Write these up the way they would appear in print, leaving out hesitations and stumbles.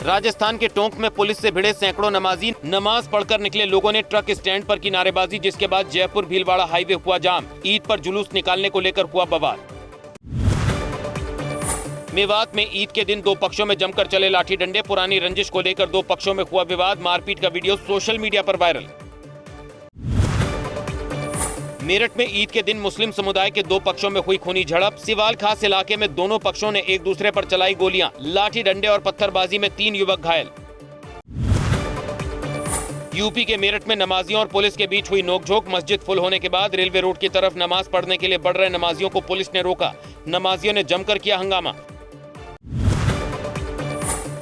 राजस्थान के टोंक में पुलिस से भिड़े सैकड़ों नमाजी। नमाज पढ़कर निकले लोगों ने ट्रक स्टैंड पर की नारेबाजी, जिसके बाद जयपुर भीलवाड़ा हाईवे हुआ जाम। ईद पर जुलूस निकालने को लेकर हुआ बवाल। मेवात में ईद के दिन दो पक्षों में जमकर चले लाठी डंडे। पुरानी रंजिश को लेकर दो पक्षों में हुआ विवाद। मारपीट का वीडियो सोशल मीडिया पर वायरल। मेरठ में ईद के दिन मुस्लिम समुदाय के दो पक्षों में हुई खूनी झड़प। सिवाल खास इलाके में दोनों पक्षों ने एक दूसरे पर चलाई गोलियां। लाठी डंडे और पत्थरबाजी में 3 युवक घायल। यूपी के मेरठ में नमाजियों और पुलिस के बीच हुई नोकझोंक। मस्जिद फुल होने के बाद रेलवे रोड की तरफ नमाज पढ़ने के लिए बढ़ रहे नमाजियों को पुलिस ने रोका। नमाजियों ने जमकर किया हंगामा।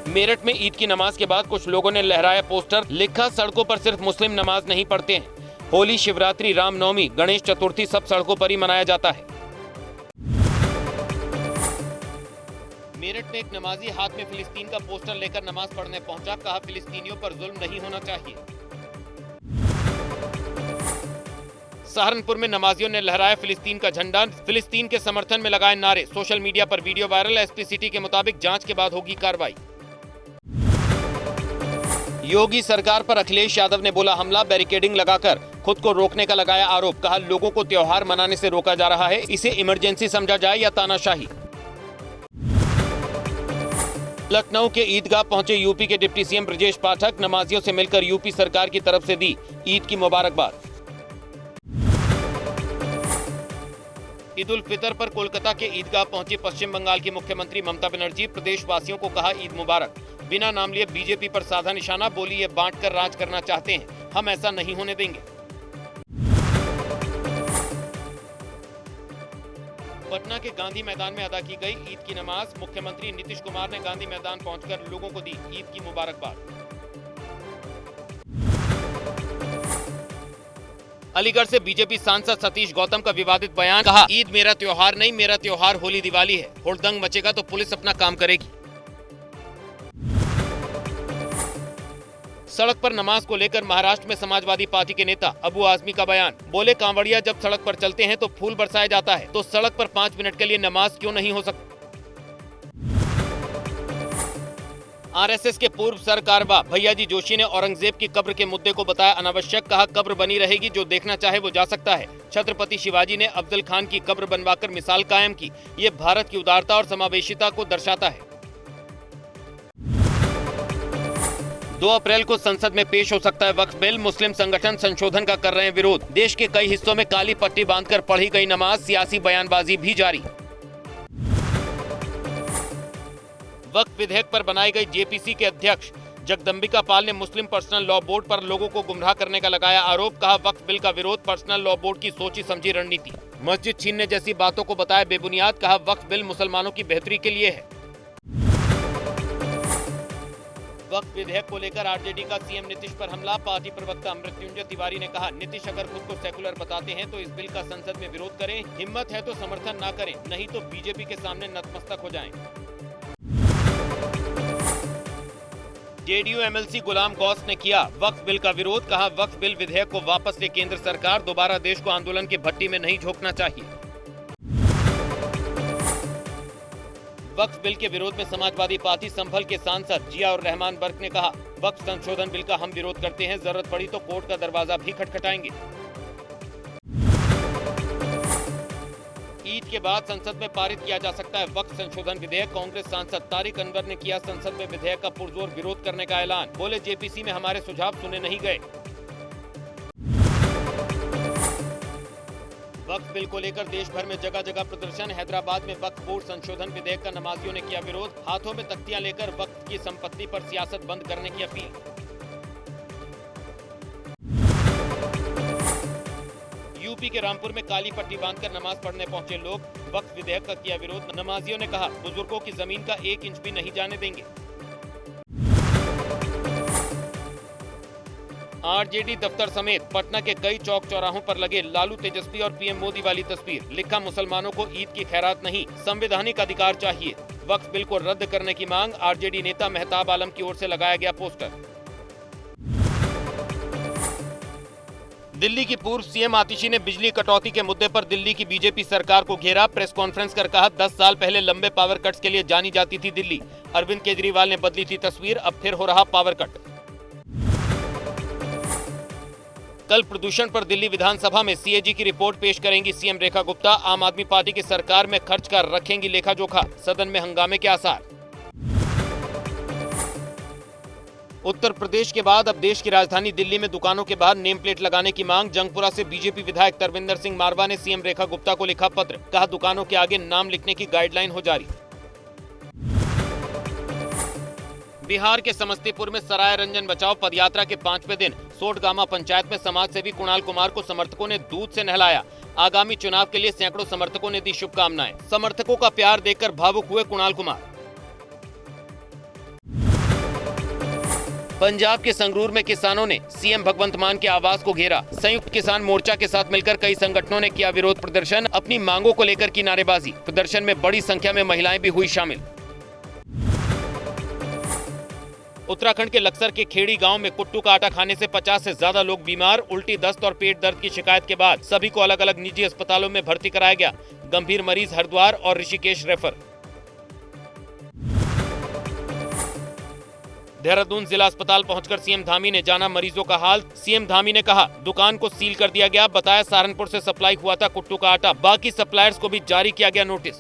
मेरठ में ईद की नमाज के बाद कुछ लोगों ने लहराया पोस्टर, लिखा सड़कों पर सिर्फ मुस्लिम नमाज नहीं पढ़ते हैं। होली, शिवरात्रि, रामनवमी, गणेश चतुर्थी सब सड़कों पर ही मनाया जाता है। मेरठ में एक नमाजी हाथ में फिलिस्तीन का पोस्टर लेकर नमाज पढ़ने पहुंचा। कहा, फिलिस्तीनियों पर जुल्म नहीं होना चाहिए। सहारनपुर में नमाजियों ने लहराया फिलिस्तीन का झंडा। फिलिस्तीन के समर्थन में लगाए नारे। सोशल मीडिया पर वीडियो वायरल। एसपी सिटी के मुताबिक जांच के बाद होगी कार्रवाई। योगी सरकार पर अखिलेश यादव ने बोला हमला। बैरिकेडिंग लगाकर खुद को रोकने का लगाया आरोप। कहा, लोगों को त्योहार मनाने से रोका जा रहा है। इसे इमरजेंसी समझा जाए या तानाशाही। लखनऊ के ईदगाह पहुंचे यूपी के डिप्टी सीएम ब्रजेश पाठक। नमाजियों से मिलकर यूपी सरकार की तरफ से दी ईद की मुबारकबाद। ईद उल फितर पर कोलकाता के ईदगाह पहुंची पश्चिम बंगाल की मुख्यमंत्री ममता बनर्जी। प्रदेशवासियों को कहा ईद मुबारक। बिना नाम लिए बीजेपी पर साधा निशाना। बोली, ये बांटकर राज करना चाहते हैं, हम ऐसा नहीं होने देंगे। पटना के गांधी मैदान में अदा की गई ईद की नमाज। मुख्यमंत्री नीतीश कुमार ने गांधी मैदान पहुंचकर लोगों को दी ईद की मुबारकबाद। अलीगढ़ से बीजेपी सांसद सतीश गौतम का विवादित बयान। कहा, ईद मेरा त्योहार नहीं, मेरा त्योहार होली दिवाली है। हुड़दंग मचेगा तो पुलिस अपना काम करेगी। सड़क पर नमाज को लेकर महाराष्ट्र में समाजवादी पार्टी के नेता अबू आजमी का बयान। बोले, कांवड़िया जब सड़क पर चलते हैं तो फूल बरसाया जाता है, तो सड़क पर 5 मिनट के लिए नमाज क्यों नहीं हो सकती। आरएसएस के पूर्व सरकारवा भैयाजी जोशी ने औरंगजेब की कब्र के मुद्दे को बताया अनावश्यक। कहा, कब्र बनी रहेगी, जो देखना चाहे वो जा सकता है। छत्रपति शिवाजी ने अफजल खान की कब्र बनवाकर मिसाल कायम की। ये भारत की उदारता और समावेशिता को दर्शाता है। 2 अप्रैल को संसद में पेश हो सकता है वक्फ बिल। मुस्लिम संगठन संशोधन का कर रहे हैं विरोध। देश के कई हिस्सों में काली पट्टी बांधकर पढ़ी गई नमाज। सियासी बयानबाजी भी जारी। वक्फ विधेयक पर बनाई गई जेपीसी के अध्यक्ष जगदम्बिका पाल ने मुस्लिम पर्सनल लॉ बोर्ड पर लोगों को गुमराह करने का लगाया आरोप। कहा, वक्फ बिल का विरोध पर्सनल लॉ बोर्ड की सोची समझी रणनीति। मस्जिद छीनने जैसी बातों को बताया बेबुनियाद। कहा, वक्फ बिल मुसलमानों की बेहतरी के लिए है। वक्फ विधेयक को लेकर आरजेडी का सीएम नीतीश पर हमला। पार्टी प्रवक्ता मृत्युंजय तिवारी ने कहा, नीतीश अगर खुद को सेकुलर बताते हैं तो इस बिल का संसद में विरोध करें। हिम्मत है तो समर्थन ना करें, नहीं तो बीजेपी के सामने नतमस्तक हो जाएं। जेडीयू एमएलसी गुलाम गौस ने किया वक्फ बिल का विरोध। कहा, वक्फ बिल विधेयक को वापस ले केंद्र सरकार। दोबारा देश को आंदोलन की भट्टी में नहीं झोंकना चाहिए। वक्फ बिल के विरोध में समाजवादी पार्टी संभल के सांसद जिया और रहमान बर्क ने कहा, वक्फ संशोधन बिल का हम विरोध करते हैं। जरूरत पड़ी तो कोर्ट का दरवाजा भी खटखटाएंगे। ईद के बाद संसद में पारित किया जा सकता है वक्फ संशोधन विधेयक। कांग्रेस सांसद तारिक अनवर ने किया संसद में विधेयक का पुरजोर विरोध करने का ऐलान। बोले, जेपीसी में हमारे सुझाव सुने नहीं गए। वक्फ बिल को लेकर देश भर में जगह जगह प्रदर्शन। हैदराबाद में वक्फ बोर्ड संशोधन विधेयक का नमाजियों ने किया विरोध। हाथों में तख्तियां लेकर वक्फ की संपत्ति पर सियासत बंद करने की अपील। यूपी के रामपुर में काली पट्टी बांधकर नमाज पढ़ने पहुंचे लोग। वक्फ विधेयक का किया विरोध। नमाजियों ने कहा, बुजुर्गों की जमीन का 1 इंच भी नहीं जाने देंगे। आरजेडी दफ्तर समेत पटना के कई चौक चौराहों पर लगे लालू तेजस्वी और पीएम मोदी वाली तस्वीर। लिखा, मुसलमानों को ईद की खैरात नहीं, संवैधानिक अधिकार चाहिए। वक्फ बिल को रद्द करने की मांग। आरजेडी नेता मेहताब आलम की ओर से लगाया गया पोस्टर। दिल्ली की पूर्व सीएम आतिशी ने बिजली कटौती के मुद्दे पर दिल्ली की बीजेपी सरकार को घेरा। प्रेस कॉन्फ्रेंस कर कहा, 10 साल पहले लंबे पावर कट्स के लिए जानी जाती थी दिल्ली। अरविंद केजरीवाल ने बदली थी तस्वीर, अब फिर हो रहा पावर कट। कल प्रदूषण पर दिल्ली विधानसभा में सीएजी की रिपोर्ट पेश करेंगी सीएम रेखा गुप्ता। आम आदमी पार्टी की सरकार में खर्च का रखेंगी लेखा जोखा। सदन में हंगामे के आसार। उत्तर प्रदेश के बाद अब देश की राजधानी दिल्ली में दुकानों के बाहर नेम प्लेट लगाने की मांग। जंगपुरा से बीजेपी विधायक तरविंदर सिंह मारवा ने सीएम रेखा गुप्ता को लिखा पत्र। कहा, दुकानों के आगे नाम लिखने की गाइडलाइन हो जारी। बिहार के समस्तीपुर में सराय रंजन बचाओ पदयात्रा के 5वें दिन सोटगामा पंचायत में समाजसेवी कुणाल कुमार को समर्थकों ने दूध से नहलाया। आगामी चुनाव के लिए सैकड़ों समर्थकों ने दी शुभकामनाएं। समर्थकों का प्यार देखकर भावुक हुए कुणाल कुमार। पंजाब के संगरूर में किसानों ने सीएम भगवंत मान के आवास को घेरा। संयुक्त किसान मोर्चा के साथ मिलकर कई संगठनों ने किया विरोध प्रदर्शन। अपनी मांगों को लेकर की नारेबाजी। प्रदर्शन में बड़ी संख्या में महिलाएं भी हुई शामिल। उत्तराखंड के लक्सर के खेड़ी गांव में कुट्टू का आटा खाने से 50 से ज्यादा लोग बीमार। उल्टी, दस्त और पेट दर्द की शिकायत के बाद सभी को अलग अलग निजी अस्पतालों में भर्ती कराया गया। गंभीर मरीज हरिद्वार और ऋषिकेश रेफर। देहरादून जिला अस्पताल पहुंचकर सीएम धामी ने जाना मरीजों का हाल। सीएम धामी ने कहा, दुकान को सील कर दिया गया। बताया, सहारनपुर से सप्लाई हुआ था कुट्टू का आटा, बाकी सप्लायर्स को भी जारी किया गया नोटिस।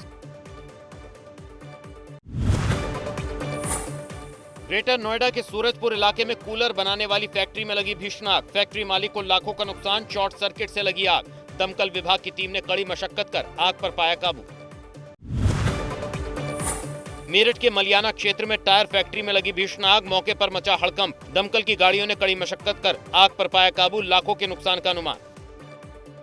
ग्रेटर नोएडा के सूरजपुर इलाके में कूलर बनाने वाली फैक्ट्री में लगी भीषण आग। फैक्ट्री मालिक को लाखों का नुकसान। शॉर्ट सर्किट से लगी आग। दमकल विभाग की टीम ने कड़ी मशक्कत कर आग पर पाया काबू। मेरठ के मलियाना क्षेत्र में टायर फैक्ट्री में लगी भीषण आग। मौके पर मचा हड़कंप। दमकल की गाड़ियों ने कड़ी मशक्कत कर आग पर पाया काबू। लाखों के नुकसान का अनुमान।